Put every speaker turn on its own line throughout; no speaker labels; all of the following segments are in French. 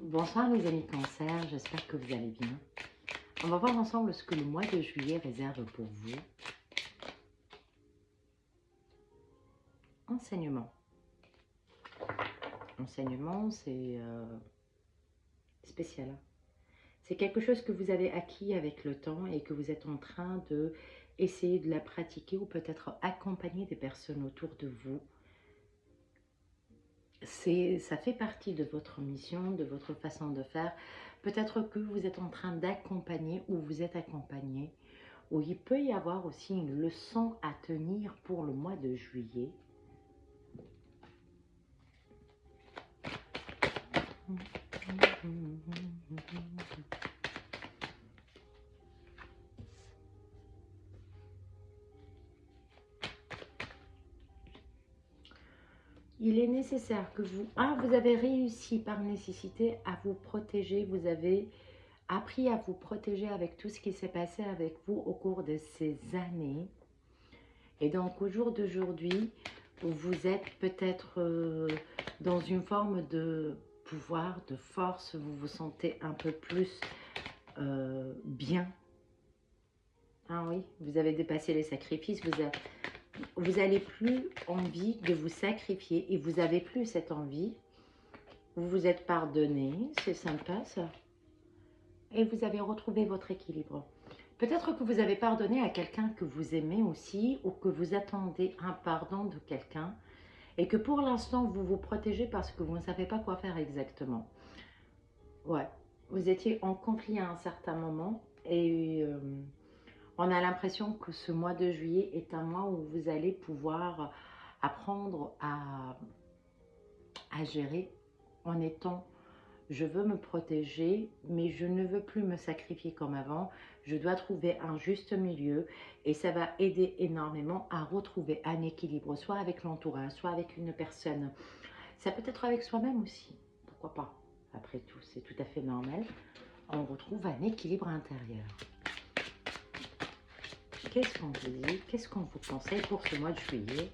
Bonsoir les amis cancer, j'espère que vous allez bien. On va voir ensemble ce que le mois de juillet réserve pour vous. Enseignement. Enseignement, c'est spécial. C'est quelque chose que vous avez acquis avec le temps et que vous êtes en train de essayer de la pratiquer ou peut-être accompagner des personnes autour de vous. Ça fait partie de votre mission, de votre façon de faire. Peut-être que vous êtes en train d'accompagner ou vous êtes accompagné, ou il peut y avoir aussi une leçon à tenir pour le mois de juillet. Il est nécessaire que vous avez réussi par nécessité à vous protéger, vous avez appris à vous protéger avec tout ce qui s'est passé avec vous au cours de ces années. Et donc au jour d'aujourd'hui, vous êtes peut-être dans une forme de pouvoir, de force, vous vous sentez un peu plus bien. Ah oui, vous avez dépassé les sacrifices, vous n'avez plus envie de vous sacrifier et vous n'avez plus cette envie. Vous vous êtes pardonné, c'est sympa ça. Et vous avez retrouvé votre équilibre. Peut-être que vous avez pardonné à quelqu'un que vous aimez aussi ou que vous attendez un pardon de quelqu'un et que pour l'instant vous vous protégez parce que vous ne savez pas quoi faire exactement. Ouais, vous étiez en conflit à un certain moment et on a l'impression que ce mois de juillet est un mois où vous allez pouvoir apprendre à gérer en étant je veux me protéger, mais je ne veux plus me sacrifier comme avant. Je dois trouver un juste milieu et ça va aider énormément à retrouver un équilibre, soit avec l'entourage, soit avec une personne. Ça peut être avec soi-même aussi, pourquoi pas. Après tout, c'est tout à fait normal. On retrouve un équilibre intérieur. Qu'est-ce qu'on vous dit? Qu'est-ce qu'on vous conseille pour ce mois de juillet?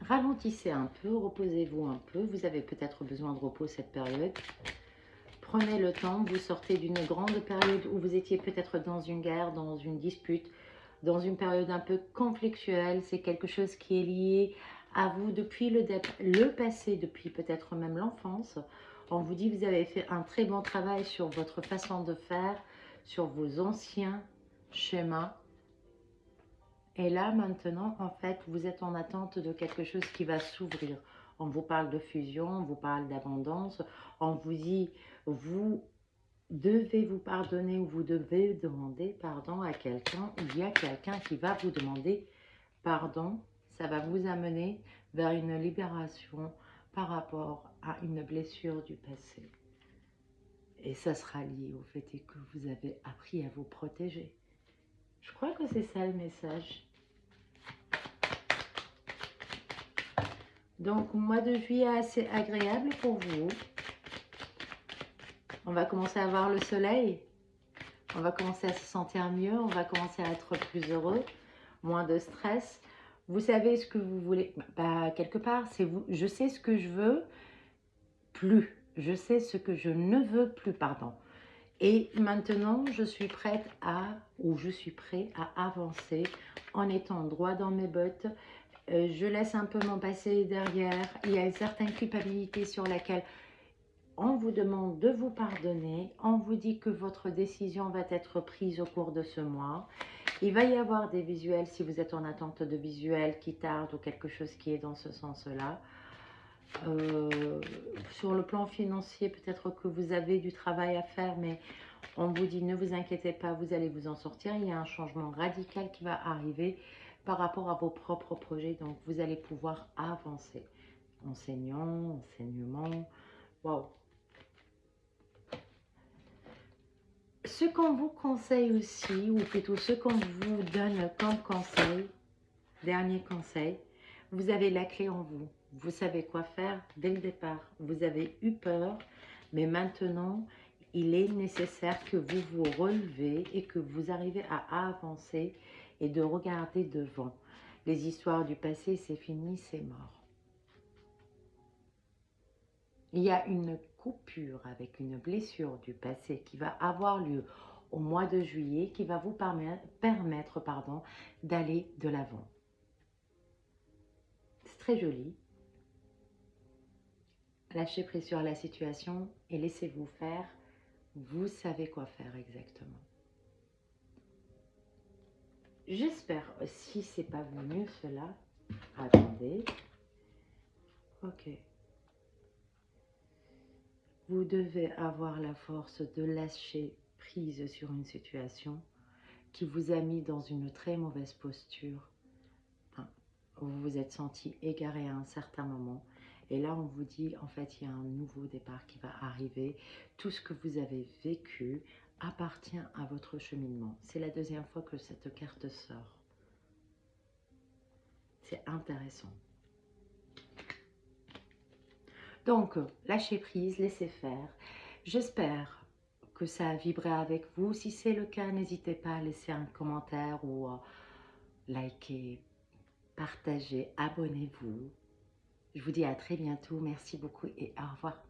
Ralentissez un peu, reposez-vous un peu. Vous avez peut-être besoin de repos cette période. Prenez le temps, vous sortez d'une grande période où vous étiez peut-être dans une guerre, dans une dispute, dans une période un peu conflictuelle. C'est quelque chose qui est lié à vous depuis le passé, depuis peut-être même l'enfance. On vous dit que vous avez fait un très bon travail sur votre façon de faire, sur vos anciens schémas. Et là, maintenant, en fait, vous êtes en attente de quelque chose qui va s'ouvrir. On vous parle de fusion, on vous parle d'abondance, on vous dit, vous devez vous pardonner ou vous devez demander pardon à quelqu'un. Il y a quelqu'un qui va vous demander pardon. Ça va vous amener vers une libération par rapport à une blessure du passé. Et ça sera lié au fait que vous avez appris à vous protéger. Je crois que c'est ça le message. Donc, mois de juillet assez agréable pour vous. On va commencer à voir le soleil. On va commencer à se sentir mieux. On va commencer à être plus heureux. Moins de stress. Vous savez ce que vous voulez. Bah, quelque part, c'est vous. Je sais ce que je veux plus. Je sais ce que je ne veux plus, pardon. Et maintenant, je suis prête je suis prêt à avancer en étant droit dans mes bottes. Je laisse un peu mon passé derrière. Il y a une certaine culpabilité sur laquelle on vous demande de vous pardonner. On vous dit que votre décision va être prise au cours de ce mois. Il va y avoir des visuels si vous êtes en attente de visuels qui tardent ou quelque chose qui est dans ce sens-là. Sur le plan financier, peut-être que vous avez du travail à faire, mais on vous dit ne vous inquiétez pas, vous allez vous en sortir. Il y a un changement radical qui va arriver par rapport à vos propres projets, donc vous allez pouvoir avancer. Enseignant, enseignement, waouh. Ce qu'on vous conseille aussi, ou plutôt ce qu'on vous donne comme conseil, dernier conseil, vous avez la clé en vous. Vous savez quoi faire dès le départ. Vous avez eu peur, mais maintenant, il est nécessaire que vous vous relevez et que vous arrivez à avancer et de regarder devant. Les histoires du passé, c'est fini, c'est mort. Il y a une coupure avec une blessure du passé qui va avoir lieu au mois de juillet, qui va vous permettre d'aller de l'avant. C'est très joli. Lâchez prise sur la situation et laissez-vous faire. Vous savez quoi faire exactement. J'espère, si c'est pas venu cela, attendez. Ok. Vous devez avoir la force de lâcher prise sur une situation qui vous a mis dans une très mauvaise posture. Enfin, vous vous êtes senti égaré à un certain moment. Et là, on vous dit, en fait, il y a un nouveau départ qui va arriver. Tout ce que vous avez vécu appartient à votre cheminement. C'est la deuxième fois que cette carte sort. C'est intéressant. Donc, lâchez prise, laissez faire. J'espère que ça a vibré avec vous. Si c'est le cas, n'hésitez pas à laisser un commentaire ou liker, partager, abonnez-vous. Je vous dis à très bientôt. Merci beaucoup et au revoir.